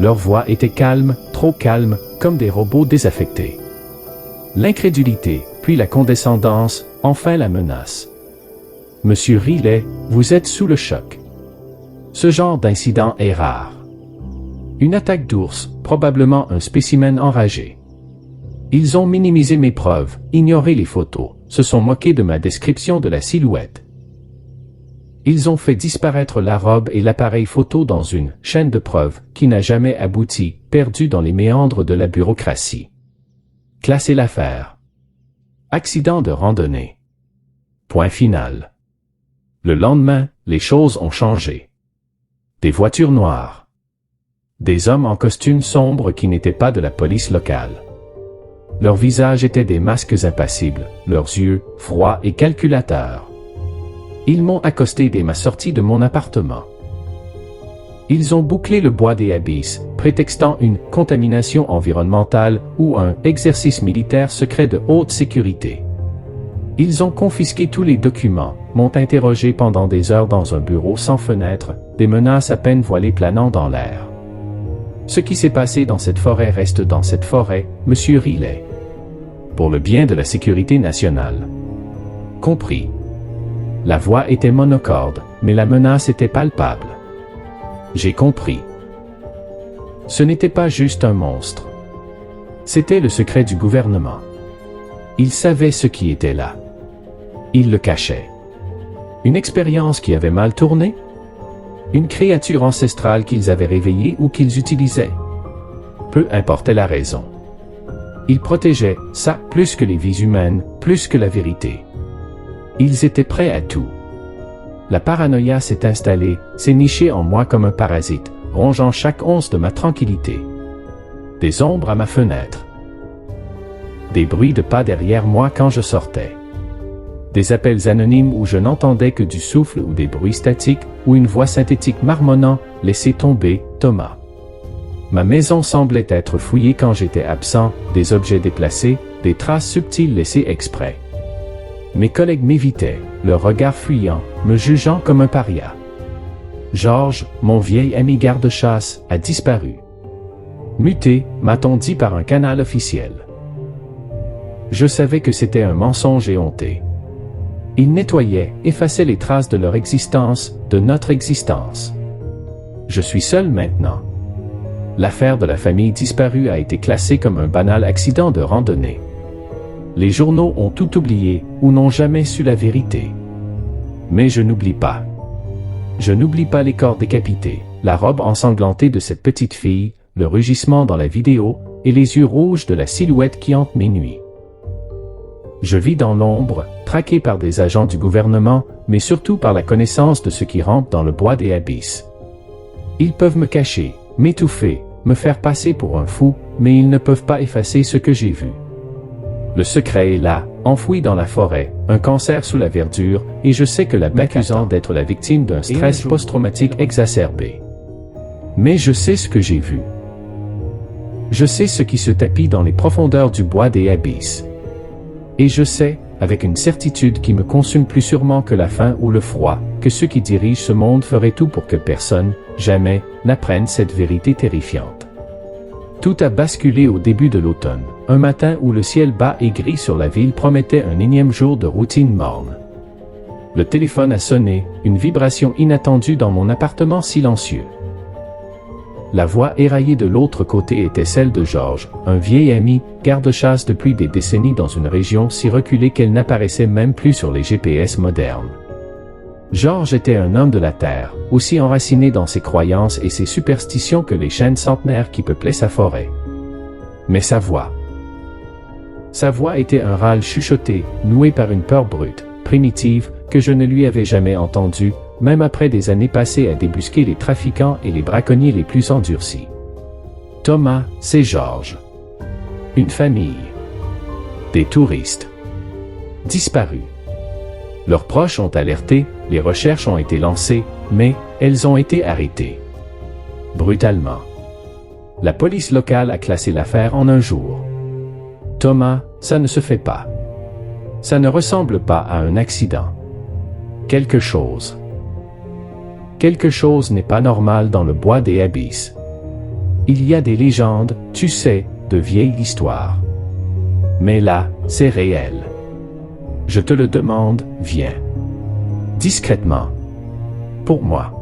Leur voix était calme, trop calme, comme des robots désaffectés. L'incrédulité, puis la condescendance, enfin la menace. Monsieur Riley, vous êtes sous le choc. Ce genre d'incident est rare. Une attaque d'ours, probablement un spécimen enragé. Ils ont minimisé mes preuves, ignoré les photos, se sont moqués de ma description de la silhouette. Ils ont fait disparaître la robe et l'appareil photo dans une chaîne de preuves qui n'a jamais abouti, perdue dans les méandres de la bureaucratie. Classer l'affaire. Accident de randonnée. Point final. Le lendemain, les choses ont changé. Des voitures noires. Des hommes en costume sombre qui n'étaient pas de la police locale. Leurs visages étaient des masques impassibles, leurs yeux, froids et calculateurs. Ils m'ont accosté dès ma sortie de mon appartement. Ils ont bouclé le bois des abysses, prétextant une contamination environnementale ou un exercice militaire secret de haute sécurité. Ils ont confisqué tous les documents, m'ont interrogé pendant des heures dans un bureau sans fenêtre, des menaces à peine voilées planant dans l'air. Ce qui s'est passé dans cette forêt reste dans cette forêt, Monsieur Riley. Pour le bien de la sécurité nationale. Compris. La voix était monocorde, mais la menace était palpable. J'ai compris. Ce n'était pas juste un monstre. C'était le secret du gouvernement. Ils savaient ce qui était là. Ils le cachaient. Une expérience qui avait mal tourné? Une créature ancestrale qu'ils avaient réveillée ou qu'ils utilisaient? Peu importait la raison. Ils protégeaient ça plus que les vies humaines, plus que la vérité. Ils étaient prêts à tout. La paranoïa s'est installée, s'est nichée en moi comme un parasite, rongeant chaque once de ma tranquillité. Des ombres à ma fenêtre. Des bruits de pas derrière moi quand je sortais. Des appels anonymes où je n'entendais que du souffle ou des bruits statiques, ou une voix synthétique marmonnant « Laissez tomber, Thomas ». Ma maison semblait être fouillée quand j'étais absent, des objets déplacés, des traces subtiles laissées exprès. Mes collègues m'évitaient, leur regard fuyant, me jugeant comme un paria. Georges, mon vieil ami garde-chasse, a disparu. Muté, m'a-t-on dit par un canal officiel. Je savais que c'était un mensonge éhonté. Ils nettoyaient, effaçaient les traces de leur existence, de notre existence. Je suis seul maintenant. L'affaire de la famille disparue a été classée comme un banal accident de randonnée. Les journaux ont tout oublié, ou n'ont jamais su la vérité. Mais je n'oublie pas. Je n'oublie pas les corps décapités, la robe ensanglantée de cette petite fille, le rugissement dans la vidéo, et les yeux rouges de la silhouette qui hante mes nuits. Je vis dans l'ombre, traqué par des agents du gouvernement, mais surtout par la connaissance de ce qui rampe dans le bois des abysses. Ils peuvent me cacher, m'étouffer, me faire passer pour un fou, mais ils ne peuvent pas effacer ce que j'ai vu. Le secret est là, enfoui dans la forêt, un cancer sous la verdure, et je sais que m'accusant d'être la victime d'un stress post-traumatique exacerbé. Mais je sais ce que j'ai vu. Je sais ce qui se tapit dans les profondeurs du bois des abysses. Et je sais, avec une certitude qui me consume plus sûrement que la faim ou le froid, que ceux qui dirigent ce monde feraient tout pour que personne, jamais, n'apprenne cette vérité terrifiante. Tout a basculé au début de l'automne, un matin où le ciel bas et gris sur la ville promettait un énième jour de routine morne. Le téléphone a sonné, une vibration inattendue dans mon appartement silencieux. La voix éraillée de l'autre côté était celle de Georges, un vieil ami, garde-chasse depuis des décennies dans une région si reculée qu'elle n'apparaissait même plus sur les GPS modernes. Georges était un homme de la terre, aussi enraciné dans ses croyances et ses superstitions que les chênes centenaires qui peuplaient sa forêt. Mais sa voix était un râle chuchoté, noué par une peur brute, primitive, que je ne lui avais jamais entendue, même après des années passées à débusquer les trafiquants et les braconniers les plus endurcis. Thomas, c'est Georges. Une famille. Des touristes. Disparus. Leurs proches ont alerté, les recherches ont été lancées, mais elles ont été arrêtées. Brutalement. La police locale a classé l'affaire en un jour. Thomas, ça ne se fait pas. Ça ne ressemble pas à un accident. Quelque chose n'est pas normal dans le bois des abysses. Il y a des légendes, tu sais, de vieilles histoires. Mais là, c'est réel. Je te le demande, viens. Discrètement. Pour moi.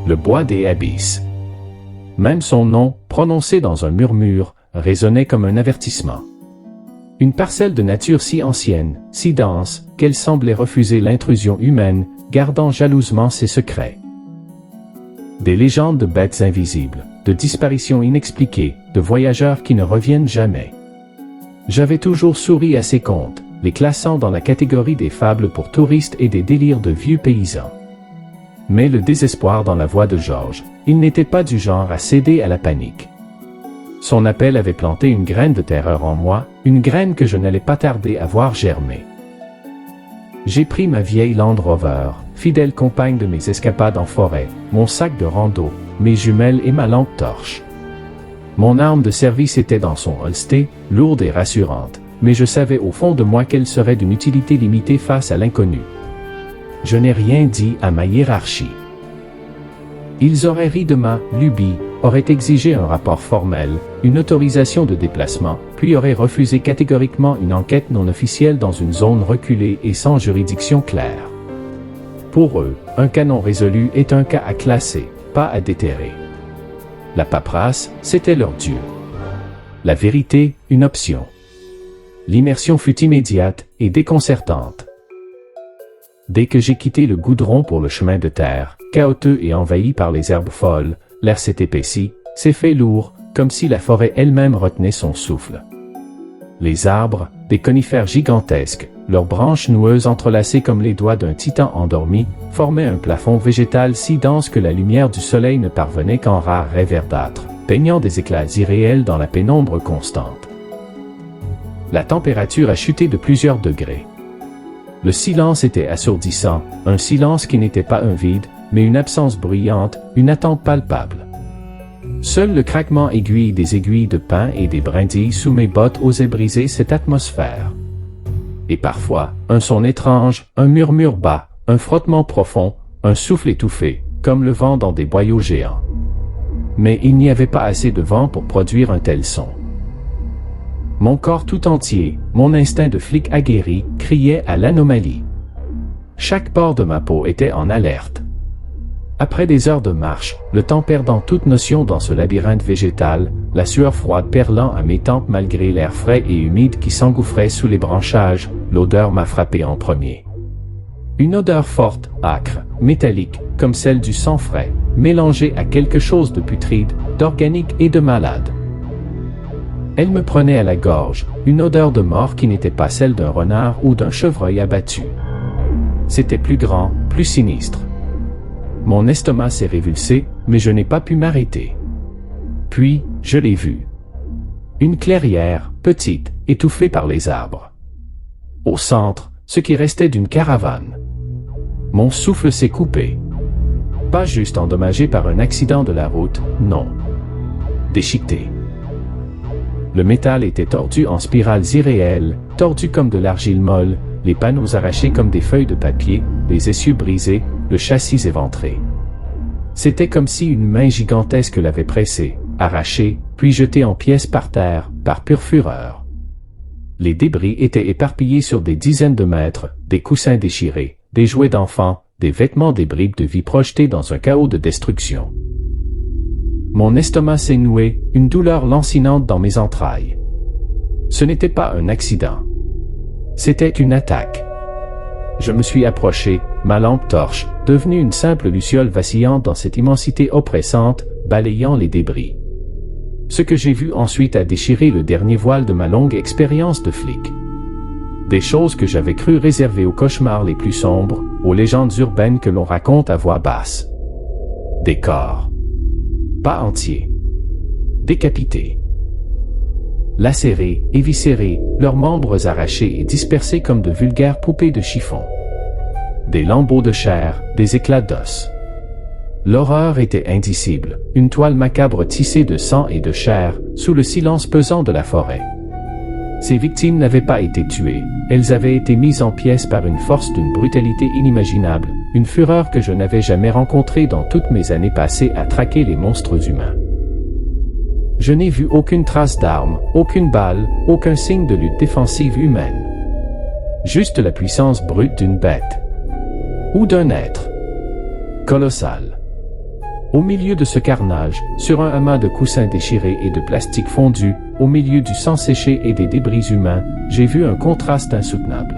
Le bois des abysses. Même son nom, prononcé dans un murmure, résonnait comme un avertissement. Une parcelle de nature si ancienne, si dense, qu'elle semblait refuser l'intrusion humaine, gardant jalousement ses secrets. Des légendes de bêtes invisibles, de disparitions inexpliquées, de voyageurs qui ne reviennent jamais. J'avais toujours souri à ces contes, les classant dans la catégorie des fables pour touristes et des délires de vieux paysans. Mais le désespoir dans la voix de Georges, il n'était pas du genre à céder à la panique. Son appel avait planté une graine de terreur en moi, une graine que je n'allais pas tarder à voir germer. J'ai pris ma vieille Land Rover, fidèle compagne de mes escapades en forêt, mon sac de rando, mes jumelles et ma lampe torche. Mon arme de service était dans son holster, lourde et rassurante, mais je savais au fond de moi qu'elle serait d'une utilité limitée face à l'inconnu. Je n'ai rien dit à ma hiérarchie. Ils auraient ri de ma lubie, auraient exigé un rapport formel, une autorisation de déplacement, puis auraient refusé catégoriquement une enquête non officielle dans une zone reculée et sans juridiction claire. Pour eux, un canon résolu est un cas à classer, pas à déterrer. La paperasse, c'était leur dieu. La vérité, une option. L'immersion fut immédiate et déconcertante. Dès que j'ai quitté le goudron pour le chemin de terre, chaotique et envahi par les herbes folles, l'air s'est épaissi, s'est fait lourd, comme si la forêt elle-même retenait son souffle. Les arbres, des conifères gigantesques, leurs branches noueuses entrelacées comme les doigts d'un titan endormi, formaient un plafond végétal si dense que la lumière du soleil ne parvenait qu'en rares raies verdâtres, peignant des éclats irréels dans la pénombre constante. La température a chuté de plusieurs degrés. Le silence était assourdissant, un silence qui n'était pas un vide, mais une absence bruyante, une attente palpable. Seul le craquement aigu des aiguilles de pin et des brindilles sous mes bottes osait briser cette atmosphère. Et parfois, un son étrange, un murmure bas, un frottement profond, un souffle étouffé, comme le vent dans des boyaux géants. Mais il n'y avait pas assez de vent pour produire un tel son. Mon corps tout entier, mon instinct de flic aguerri, criait à l'anomalie. Chaque pore de ma peau était en alerte. Après des heures de marche, le temps perdant toute notion dans ce labyrinthe végétal, la sueur froide perlant à mes tempes malgré l'air frais et humide qui s'engouffrait sous les branchages, l'odeur m'a frappé en premier. Une odeur forte, âcre, métallique, comme celle du sang frais, mélangée à quelque chose de putride, d'organique et de malade. Elle me prenait à la gorge, une odeur de mort qui n'était pas celle d'un renard ou d'un chevreuil abattu. C'était plus grand, plus sinistre. Mon estomac s'est révulsé, mais je n'ai pas pu m'arrêter. Puis, je l'ai vue. Une clairière, petite, étouffée par les arbres. Au centre, ce qui restait d'une caravane. Mon souffle s'est coupé. Pas juste endommagé par un accident de la route, non. Déchiqueté. Le métal était tordu en spirales irréelles, tordu comme de l'argile molle, les panneaux arrachés comme des feuilles de papier, les essieux brisés, le châssis éventré. C'était comme si une main gigantesque l'avait pressé, arraché, puis jeté en pièces par terre, par pure fureur. Les débris étaient éparpillés sur des dizaines de mètres, des coussins déchirés, des jouets d'enfants, des vêtements des bribes de vie projetés dans un chaos de destruction. Mon estomac s'est noué, une douleur lancinante dans mes entrailles. Ce n'était pas un accident. C'était une attaque. Je me suis approché, ma lampe torche, devenue une simple luciole vacillante dans cette immensité oppressante, balayant les débris. Ce que j'ai vu ensuite a déchiré le dernier voile de ma longue expérience de flic. Des choses que j'avais cru réservées aux cauchemars les plus sombres, aux légendes urbaines que l'on raconte à voix basse. Des corps. Pas entiers. Décapités. Lacérés, éviscérés, leurs membres arrachés et dispersés comme de vulgaires poupées de chiffon. Des lambeaux de chair, des éclats d'os. L'horreur était indicible, une toile macabre tissée de sang et de chair, sous le silence pesant de la forêt. Ces victimes n'avaient pas été tuées, elles avaient été mises en pièces par une force d'une brutalité inimaginable, une fureur que je n'avais jamais rencontrée dans toutes mes années passées à traquer les monstres humains. Je n'ai vu aucune trace d'arme, aucune balle, aucun signe de lutte défensive humaine. Juste la puissance brute d'une bête. Ou d'un être. Colossal. Au milieu de ce carnage, sur un amas de coussins déchirés et de plastique fondu, au milieu du sang séché et des débris humains, j'ai vu un contraste insoutenable.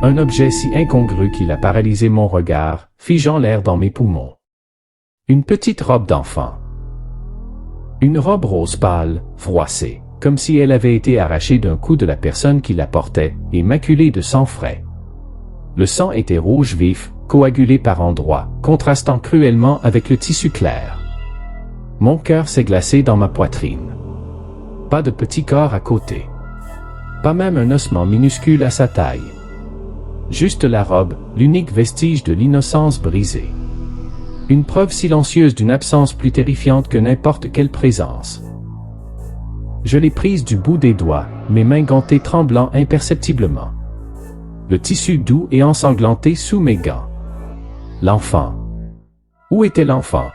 Un objet si incongru qu'il a paralysé mon regard, figeant l'air dans mes poumons. Une petite robe d'enfant. Une robe rose pâle, froissée, comme si elle avait été arrachée d'un coup de la personne qui la portait, et maculée de sang frais. Le sang était rouge vif, coagulé par endroits, contrastant cruellement avec le tissu clair. Mon cœur s'est glacé dans ma poitrine. Pas de petit corps à côté. Pas même un ossement minuscule à sa taille. Juste la robe, l'unique vestige de l'innocence brisée. Une preuve silencieuse d'une absence plus terrifiante que n'importe quelle présence. Je l'ai prise du bout des doigts, mes mains gantées tremblant imperceptiblement. Le tissu doux et ensanglanté sous mes gants. L'enfant. Où était l'enfant?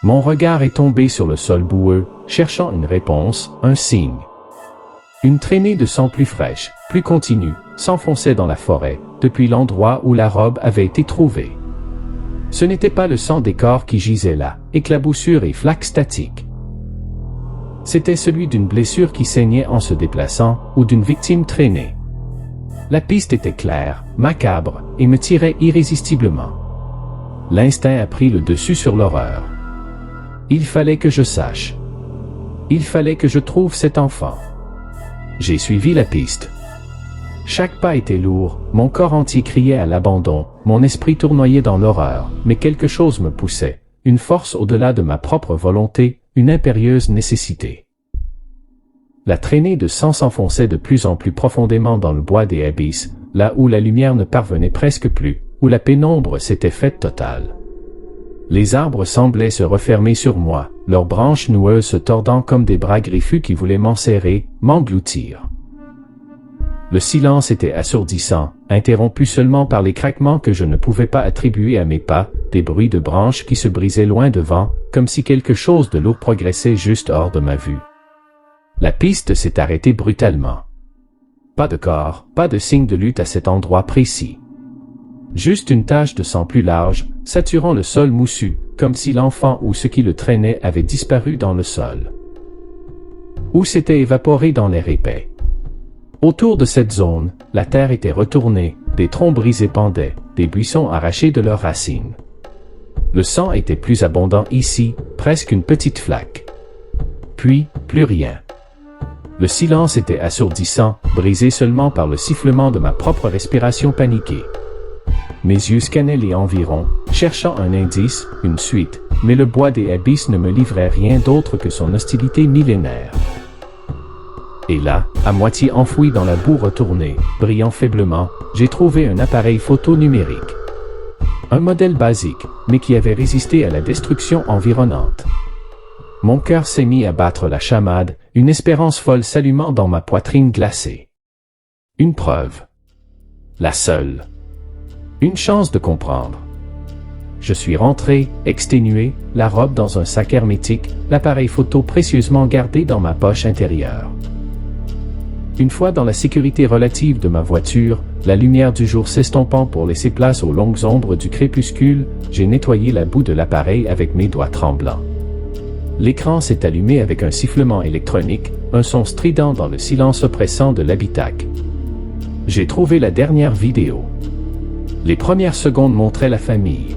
Mon regard est tombé sur le sol boueux, cherchant une réponse, un signe. Une traînée de sang plus fraîche, plus continue, s'enfonçait dans la forêt, depuis l'endroit où la robe avait été trouvée. Ce n'était pas le sang des corps qui gisait là, éclaboussure et flaque statique. C'était celui d'une blessure qui saignait en se déplaçant, ou d'une victime traînée. La piste était claire, macabre, et me tirait irrésistiblement. L'instinct a pris le dessus sur l'horreur. Il fallait que je sache. Il fallait que je trouve cet enfant. J'ai suivi la piste. Chaque pas était lourd, mon corps entier criait à l'abandon, mon esprit tournoyait dans l'horreur, mais quelque chose me poussait, une force au-delà de ma propre volonté, une impérieuse nécessité. La traînée de sang s'enfonçait de plus en plus profondément dans le bois des abysses, là où la lumière ne parvenait presque plus, où la pénombre s'était faite totale. Les arbres semblaient se refermer sur moi, leurs branches noueuses se tordant comme des bras griffus qui voulaient m'enserrer, m'engloutir. Le silence était assourdissant, interrompu seulement par les craquements que je ne pouvais pas attribuer à mes pas, des bruits de branches qui se brisaient loin devant, comme si quelque chose de lourd progressait juste hors de ma vue. La piste s'est arrêtée brutalement. Pas de corps, pas de signe de lutte à cet endroit précis. Juste une tache de sang plus large, saturant le sol moussu, comme si l'enfant ou ce qui le traînait avait disparu dans le sol. Ou s'était évaporé dans l'air épais. Autour de cette zone, la terre était retournée, des troncs brisés pendaient, des buissons arrachés de leurs racines. Le sang était plus abondant ici, presque une petite flaque. Puis, plus rien. Le silence était assourdissant, brisé seulement par le sifflement de ma propre respiration paniquée. Mes yeux scannaient les environs, cherchant un indice, une suite, mais le bois des abysses ne me livrait rien d'autre que son hostilité millénaire. Et là, à moitié enfoui dans la boue retournée, brillant faiblement, j'ai trouvé un appareil photo numérique. Un modèle basique, mais qui avait résisté à la destruction environnante. Mon cœur s'est mis à battre la chamade, une espérance folle s'allumant dans ma poitrine glacée. Une preuve. La seule. Une chance de comprendre. Je suis rentré, exténué, la robe dans un sac hermétique, l'appareil photo précieusement gardé dans ma poche intérieure. Une fois dans la sécurité relative de ma voiture, la lumière du jour s'estompant pour laisser place aux longues ombres du crépuscule, j'ai nettoyé la boue de l'appareil avec mes doigts tremblants. L'écran s'est allumé avec un sifflement électronique, un son strident dans le silence oppressant de l'habitacle. J'ai trouvé la dernière vidéo. Les premières secondes montraient la famille.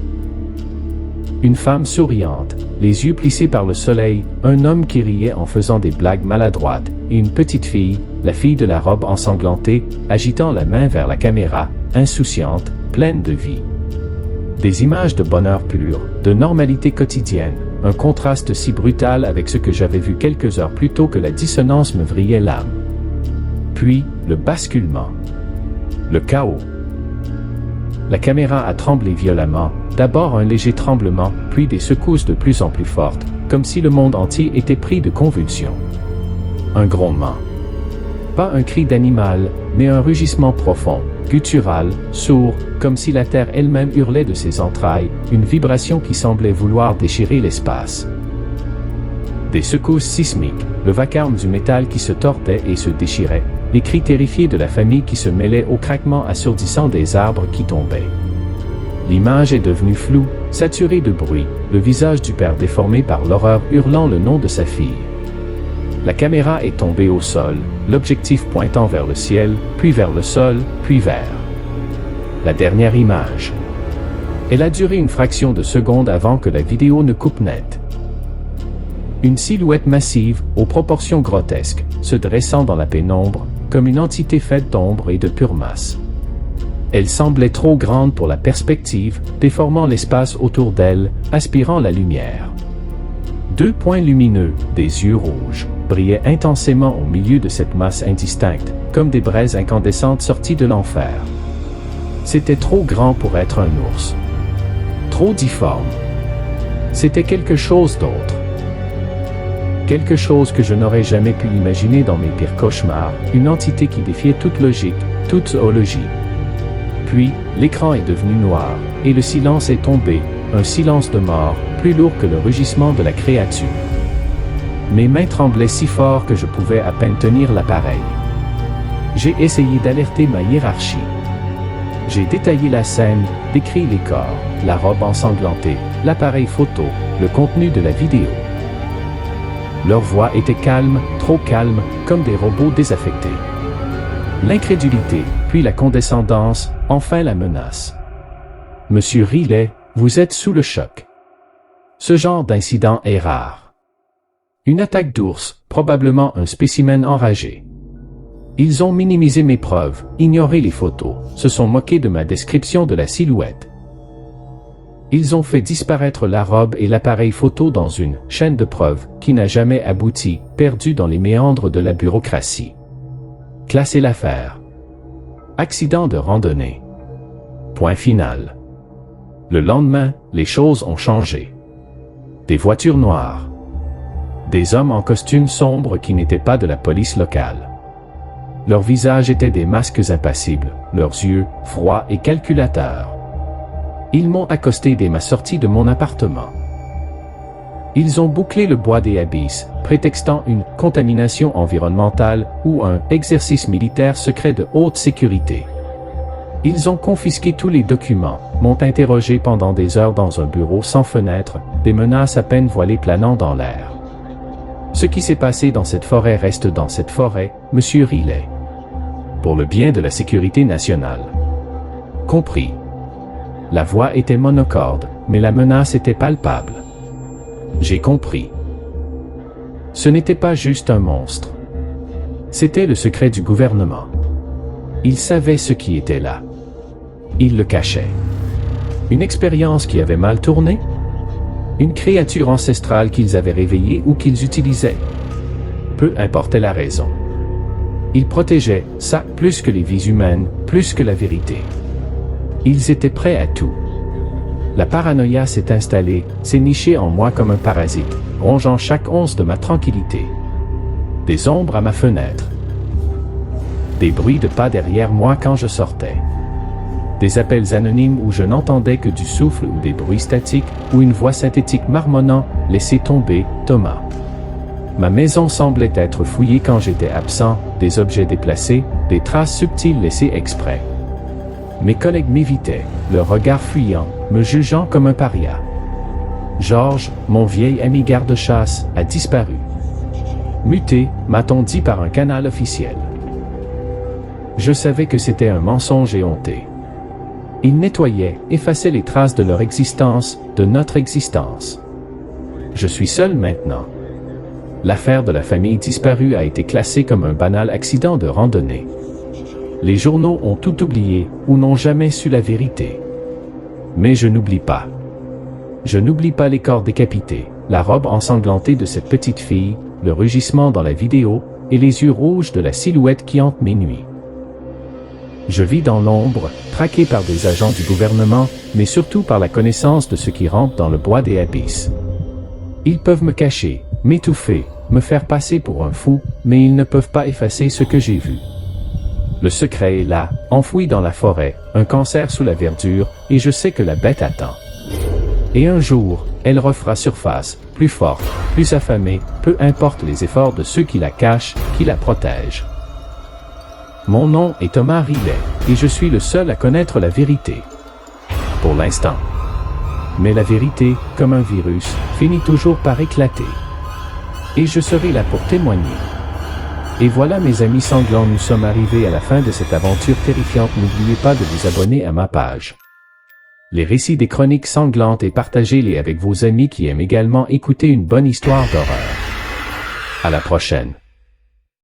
Une femme souriante, les yeux plissés par le soleil, un homme qui riait en faisant des blagues maladroites, et une petite fille, la fille de la robe ensanglantée, agitant la main vers la caméra, insouciante, pleine de vie. Des images de bonheur pur, de normalité quotidienne, un contraste si brutal avec ce que j'avais vu quelques heures plus tôt que la dissonance me vrillait l'âme. Puis, le basculement. Le chaos. La caméra a tremblé violemment, d'abord un léger tremblement, puis des secousses de plus en plus fortes, comme si le monde entier était pris de convulsions. Un grondement. Pas un cri d'animal, mais un rugissement profond, guttural, sourd, comme si la terre elle-même hurlait de ses entrailles, une vibration qui semblait vouloir déchirer l'espace. Des secousses sismiques, le vacarme du métal qui se tordait et se déchirait, les cris terrifiés de la famille qui se mêlaient au craquement assourdissant des arbres qui tombaient. L'image est devenue floue, saturée de bruit, le visage du père déformé par l'horreur hurlant le nom de sa fille. La caméra est tombée au sol, l'objectif pointant vers le ciel, puis vers le sol, puis vers la dernière image. Elle a duré une fraction de seconde avant que la vidéo ne coupe net. Une silhouette massive, aux proportions grotesques, se dressant dans la pénombre, comme une entité faite d'ombre et de pure masse. Elle semblait trop grande pour la perspective, déformant l'espace autour d'elle, aspirant la lumière. 2 points lumineux, des yeux rouges, brillaient intensément au milieu de cette masse indistincte, comme des braises incandescentes sorties de l'enfer. C'était trop grand pour être un ours. Trop difforme. C'était quelque chose d'autre. Quelque chose que je n'aurais jamais pu imaginer dans mes pires cauchemars, une entité qui défiait toute logique, toute zoologie. Puis, l'écran est devenu noir, et le silence est tombé, un silence de mort, plus lourd que le rugissement de la créature. Mes mains tremblaient si fort que je pouvais à peine tenir l'appareil. J'ai essayé d'alerter ma hiérarchie. J'ai détaillé la scène, décrit les corps, la robe ensanglantée, l'appareil photo, le contenu de la vidéo. Leurs voix étaient calmes, trop calmes, comme des robots désaffectés. L'incrédulité, puis la condescendance, enfin la menace. Monsieur Riley, vous êtes sous le choc. Ce genre d'incident est rare. Une attaque d'ours, probablement un spécimen enragé. Ils ont minimisé mes preuves, ignoré les photos, se sont moqués de ma description de la silhouette. Ils ont fait disparaître la robe et l'appareil photo dans une chaîne de preuves qui n'a jamais abouti, perdue dans les méandres de la bureaucratie. Classer l'affaire. Accident de randonnée. Point final. Le lendemain, les choses ont changé. Des voitures noires. Des hommes en costumes sombres qui n'étaient pas de la police locale. Leurs visages étaient des masques impassibles, leurs yeux, froids et calculateurs. Ils m'ont accosté dès ma sortie de mon appartement. Ils ont bouclé le bois des abysses, prétextant une contamination environnementale ou un exercice militaire secret de haute sécurité. Ils ont confisqué tous les documents, m'ont interrogé pendant des heures dans un bureau sans fenêtre, des menaces à peine voilées planant dans l'air. Ce qui s'est passé dans cette forêt reste dans cette forêt, Monsieur Riley. Pour le bien de la sécurité nationale. Compris. La voix était monocorde, mais la menace était palpable. J'ai compris. Ce n'était pas juste un monstre. C'était le secret du gouvernement. Ils savaient ce qui était là. Ils le cachaient. Une expérience qui avait mal tourné? Une créature ancestrale qu'ils avaient réveillée ou qu'ils utilisaient? Peu importait la raison. Ils protégeaient ça plus que les vies humaines, plus que la vérité. Ils étaient prêts à tout. La paranoïa s'est installée, s'est nichée en moi comme un parasite, rongeant chaque once de ma tranquillité. Des ombres à ma fenêtre. Des bruits de pas derrière moi quand je sortais. Des appels anonymes où je n'entendais que du souffle ou des bruits statiques, ou une voix synthétique marmonnant « Laissez tomber, Thomas ». Ma maison semblait être fouillée quand j'étais absent, des objets déplacés, des traces subtiles laissées exprès. Mes collègues m'évitaient, leur regard fuyant, me jugeant comme un paria. Georges, mon vieil ami garde-chasse, a disparu. Muté, m'a-t-on dit par un canal officiel. Je savais que c'était un mensonge éhonté. Ils nettoyaient, effaçaient les traces de leur existence, de notre existence. Je suis seul maintenant. L'affaire de la famille disparue a été classée comme un banal accident de randonnée. Les journaux ont tout oublié, ou n'ont jamais su la vérité. Mais je n'oublie pas. Je n'oublie pas les corps décapités, la robe ensanglantée de cette petite fille, le rugissement dans la vidéo, et les yeux rouges de la silhouette qui hante mes nuits. Je vis dans l'ombre, traqué par des agents du gouvernement, mais surtout par la connaissance de ce qui rampe dans le bois des abysses. Ils peuvent me cacher, m'étouffer, me faire passer pour un fou, mais ils ne peuvent pas effacer ce que j'ai vu. Le secret est là, enfoui dans la forêt, un cancer sous la verdure, et je sais que la bête attend. Et un jour, elle refera surface, plus forte, plus affamée, peu importe les efforts de ceux qui la cachent, qui la protègent. Mon nom est Thomas Riley, et je suis le seul à connaître la vérité. Pour l'instant. Mais la vérité, comme un virus, finit toujours par éclater. Et je serai là pour témoigner. Et voilà mes amis sanglants, nous sommes arrivés à la fin de cette aventure terrifiante. N'oubliez pas de vous abonner à ma page. Les récits des chroniques sanglantes et partagez-les avec vos amis qui aiment également écouter une bonne histoire d'horreur. À la prochaine.